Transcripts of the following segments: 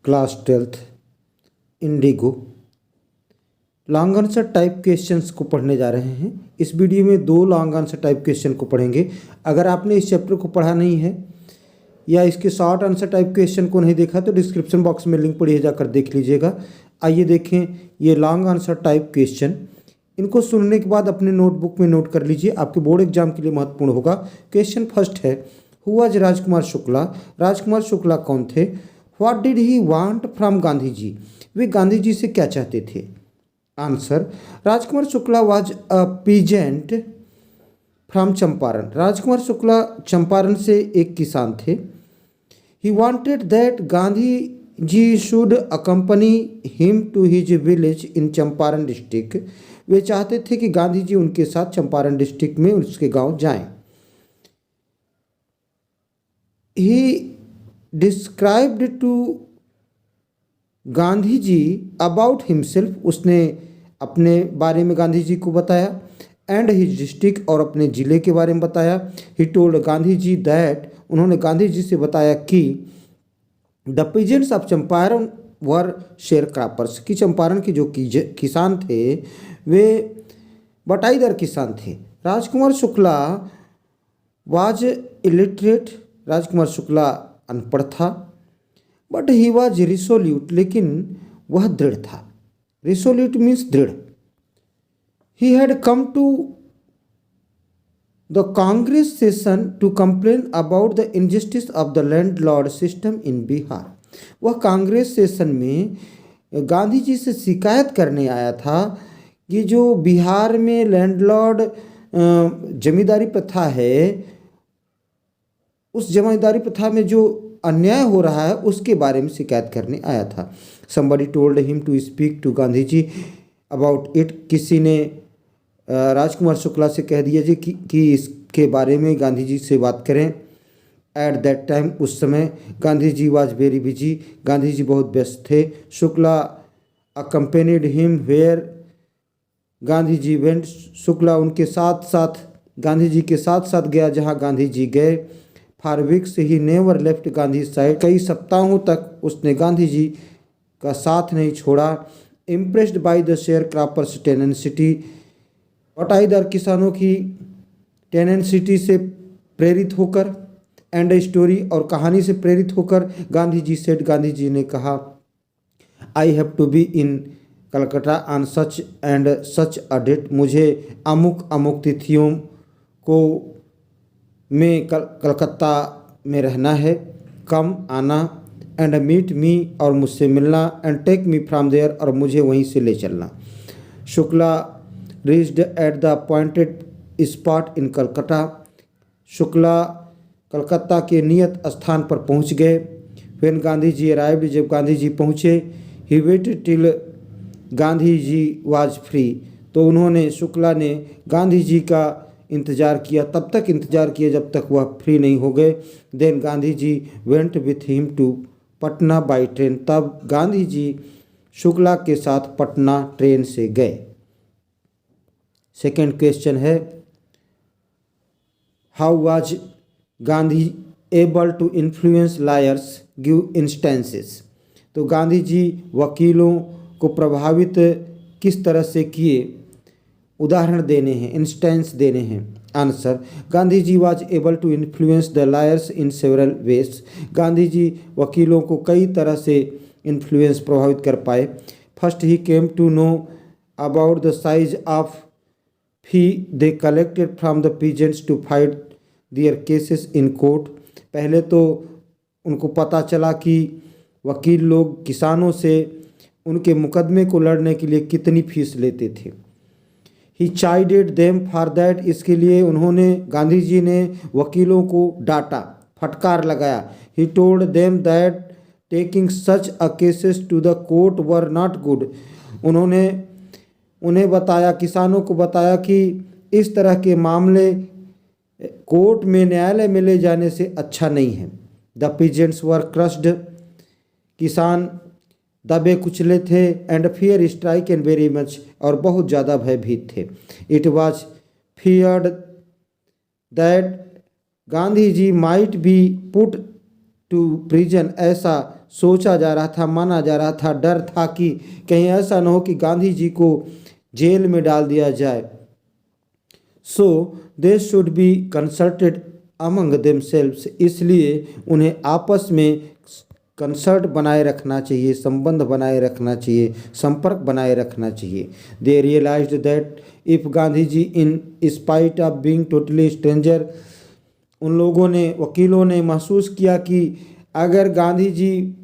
Class 12th Indigo long answer type questions को पढ़ने जा रहे हैं। इस वीडियो में 2 लॉन्ग आंसर टाइप क्वेश्चन को पढ़ेंगे। अगर आपने इस चैप्टर को पढ़ा नहीं है या इसके शॉर्ट आंसर टाइप क्वेश्चन को नहीं देखा तो डिस्क्रिप्शन बॉक्स में लिंक पढ़िए, जाकर देख लीजिएगा। आइए देखें ये लॉन्ग आंसर टाइप क्वेश्चन। इनको सुनने के बाद अपने नोटबुक में नोट कर लीजिए, आपके बोर्ड एग्जाम के लिए महत्वपूर्ण होगा। क्वेश्चन फर्स्ट है, हु वाज राजकुमार शुक्ला? राजकुमार शुक्ला कौन थे? What did he want from Gandhi ji? वे गांधी जी से क्या चाहते थे? Answer, Rajkumar Shukla was a peasant from Champaran. Rajkumar Shukla Champaran से एक किसान थे। He wanted that Gandhi ji should accompany him to his village in Champaran district. वे चाहते थे कि गांधी जी उनके साथ चंपारण डिस्ट्रिक्ट में उसके गांव जाएं। He described to Gandhi ji about himself. उसने अपने बारे में गांधी जी को बताया। एंड हिज डिस्ट्रिक्ट, और अपने ज़िले के बारे में बताया। He told Gandhi ji that, उन्होंने गांधी जी से बताया कि the peasants of Champaran were share croppers, कि चंपारण के जो किसान थे वे बटाईदार किसान थे। राजकुमार शुक्ला वाज इलिटरेट, राजकुमार शुक्ला अनपढ़ था। बट ही वाज रिसोल्यूट, लेकिन वह दृढ़ था। रिसोल्यूट मीन्स दृढ़। He had come to the Congress session to complain about the injustice of the landlord system in Bihar. वह कांग्रेस सेशन में गांधी जी से शिकायत करने आया था कि जो बिहार में लैंडलॉर्ड जमींदारी प्रथा है, उस जमींदारी प्रथा में जो अन्याय हो रहा है उसके बारे में शिकायत करने आया था। somebody told him to speak to Gandhi ji about it। किसी ने राजकुमार शुक्ला से कह दिया जी कि इसके बारे में गांधी जी से बात करें। एट दैट टाइम, उस समय Gandhi ji was very busy, Gandhi ji बहुत व्यस्त थे। Shukla accompanied him where Gandhi ji went, Shukla उनके साथ साथ गांधी जी के साथ साथ गया जहां गांधी जी गए। For weeks he never left Gandhi side, कई सप्ताहों तक उसने गांधी जी का साथ नहीं छोड़ा। Impressed by the sharecropper's tenacity, बटाईदार किसानों की टेनेंसिटी से प्रेरित होकर। एंड स्टोरी, और कहानी से प्रेरित होकर। गांधी जी सेड, गांधी जी ने कहा, I have to be in Calcutta on such and such a date, मुझे अमुक अमुक तिथियों को में कलकत्ता में रहना है, कम आना। एंड मीट मी, और मुझसे मिलना। And take me from there, और मुझे वहीं से ले चलना। Shukla reached at the appointed spot in Calcutta, Shukla Calcutta के नियत स्थान पर पहुंच गए। व्हेन गांधी जी अराइव्ड, जब गांधी जी पहुंचे। He waited till Gandhi ji was free, तो उन्होंने, शुक्ला ने गांधी जी का इंतज़ार किया, तब तक इंतज़ार किया जब तक वह फ्री नहीं हो गए। Then Gandhi ji went with him to Patna by train, तब गांधी जी शुक्ला के साथ पटना ट्रेन से गए। सेकेंड क्वेश्चन है, how was Gandhi able to influence lawyers? Give instances. तो गांधी जी वकीलों को प्रभावित किस तरह से किए, उदाहरण देने हैं, इंस्टेंस देने हैं। Answer, Gandhi ji was able to influence the lawyers in several ways. Gandhi ji वकीलों को कई तरह से इन्फ्लुएंस, प्रभावित कर पाए। First, he came to know about the size of fee they collected from the peasants to fight their cases in court. पहले तो उनको पता चला कि वकील लोग किसानों से उनके मुकदमे को लड़ने के लिए कितनी फीस लेते थे। ही चाइडेड देम फॉर दैट, इसके लिए उन्होंने, गांधी जी ने वकीलों को डांटा, फटकार लगाया। He told them that taking such a cases to the court were not good. उन्होंने उन्हें बताया, किसानों को बताया कि इस तरह के मामले कोर्ट में, न्यायालय में ले जाने से अच्छा नहीं है। द पीजेंट्स वर क्रस्ड, किसान दबे कुचले थे। And fear strike and very much, और बहुत ज़्यादा भयभीत थे। It was feared that Gandhi ji might be put to prison, ऐसा सोचा जा रहा था, माना जा रहा था, डर था कि कहीं ऐसा न हो कि गांधी जी को जेल में डाल दिया जाए। So they should be consulted among themselves, इसलिए उन्हें आपस में कंसर्ट बनाए रखना चाहिए, संबंध बनाए रखना चाहिए, संपर्क बनाए रखना चाहिए। They realised that if Gandhi ji in spite of being totally stranger, उन लोगों ने, वकीलों ने महसूस किया कि अगर गांधी जी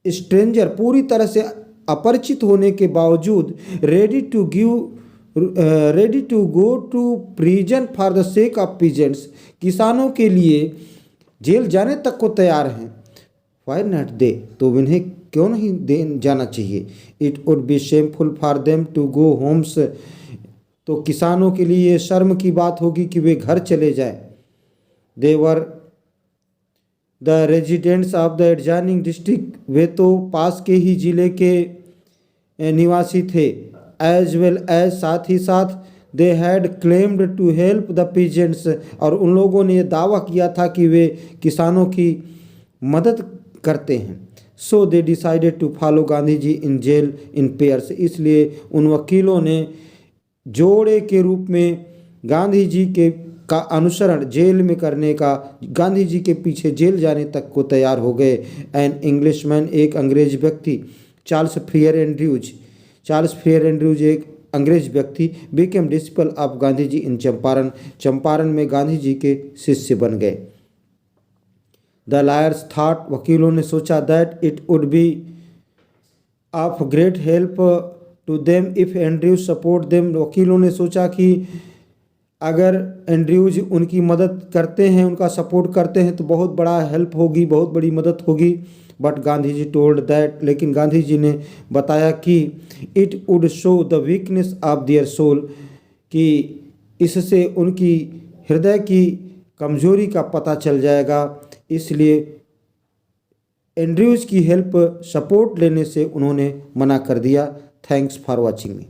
स्ट्रेंजर, पूरी तरह से अपरिचित होने के बावजूद ready to go to prison for the sake of peasants, किसानों के लिए जेल जाने तक को तैयार हैं, वाई नॉट दे, तो उन्हें क्यों नहीं दे जाना चाहिए। It would be shameful for them to go homes, तो किसानों के लिए ये शर्म की बात होगी कि वे घर चले जाएं। They were the residents of the adjoining district, वे तो पास के ही जिले के निवासी थे। एज वेल एज, साथ ही साथ they had claimed to help the peasants, और उन लोगों ने दावा किया था कि वे किसानों की मदद करते हैं। So they decided to follow Gandhi ji in jail in pairs, इसलिए उन वकीलों ने जोड़े के रूप में गांधी जी के का अनुसरण जेल में करने का, गांधी जी के पीछे जेल जाने तक को तैयार हो गए। एन इंग्लिशमैन, एक अंग्रेज व्यक्ति, चार्ल्स फ्रियर एंड्रयूज एक अंग्रेज व्यक्ति, became disciple of Gandhi ji इन चंपारण, चंपारण में गांधी जी के शिष्य बन गए। द लॉयर्स थॉट, वकीलों ने सोचा, that it would be of great help to them if Andrews support them, वकीलों ने सोचा कि अगर एंड्रयूज उनकी मदद करते हैं, उनका सपोर्ट करते हैं तो बहुत बड़ा हेल्प होगी, बहुत बड़ी मदद होगी। But Gandhi ji told that, लेकिन गांधी जी ने बताया कि it would show the weakness of their soul, कि इससे उनकी हृदय की कमजोरी का पता चल जाएगा, इसलिए एंड्रयूज की हेल्प, सपोर्ट लेने से उन्होंने मना कर दिया। Thanks for watching me.